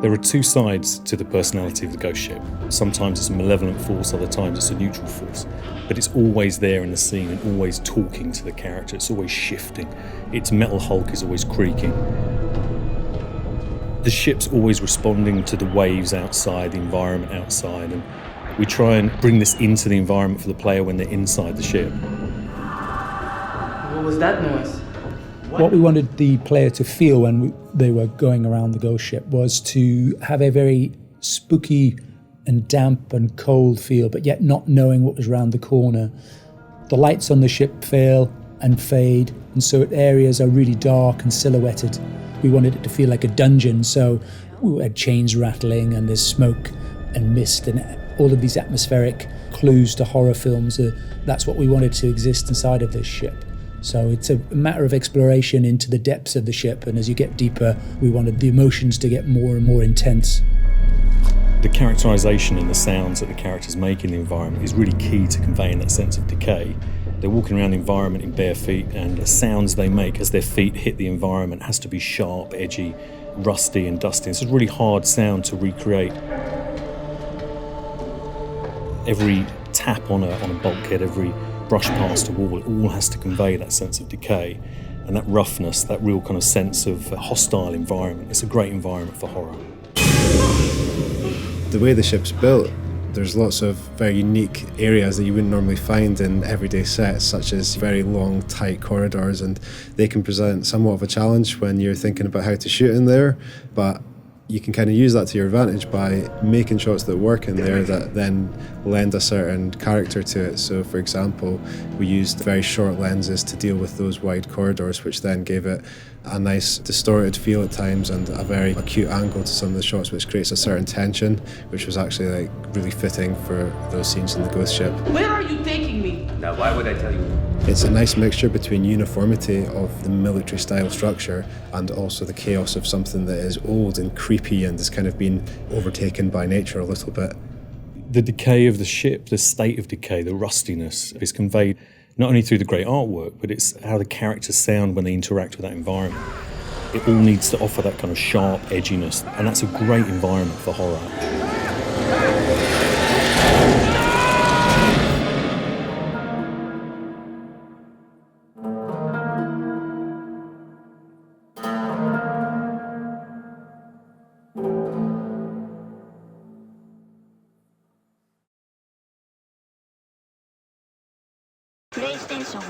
There are two sides to the personality of the ghost ship. Sometimes it's a malevolent force, other times it's a neutral force. But it's always there in the scene and always talking to the character. It's always shifting. Its metal hulk is always creaking. The ship's always responding to the waves outside, the environment outside, and we try and bring this into the environment for the player when they're inside the ship. What was that noise? What we wanted the player to feel when they were going around the ghost ship was to have a very spooky and damp and cold feel, but yet not knowing what was around the corner. The lights on the ship fail and fade, and so areas are really dark and silhouetted. We wanted it to feel like a dungeon, so we had chains rattling and there's smoke and mist and all of these atmospheric clues to horror films. That's what we wanted to exist inside of this ship. So it's a matter of exploration into the depths of the ship, and as you get deeper, we wanted the emotions to get more and more intense. The characterisation and the sounds that the characters make in the environment is really key to conveying that sense of decay. They're walking around the environment in bare feet, and the sounds they make as their feet hit the environment has to be sharp, edgy, rusty and dusty. It's a really hard sound to recreate. Every tap on a bulkhead, every brush past a wall, it all has to convey that sense of decay and that roughness, that real kind of sense of a hostile environment. It's a great environment for horror. The way the ship's built, there's lots of very unique areas that you wouldn't normally find in everyday sets, such as very long, tight corridors, and they can present somewhat of a challenge when you're thinking about how to shoot in there, but you can kind of use that to your advantage by making shots that work in there that then lend a certain character to it. So, for example, we used very short lenses to deal with those wide corridors, which then gave it a nice distorted feel at times and a very acute angle to some of the shots, which creates a certain tension, which was actually like really fitting for those scenes in the ghost ship. Where are you taking me? Now, why would I tell you? It's a nice mixture between uniformity of the military style structure and also the chaos of something that is old and creepy and has kind of been overtaken by nature a little bit. The decay of the ship, the state of decay, the rustiness is conveyed not only through the great artwork, but it's how the characters sound when they interact with that environment. It all needs to offer that kind of sharp edginess, and that's a great environment for horror. PlayStation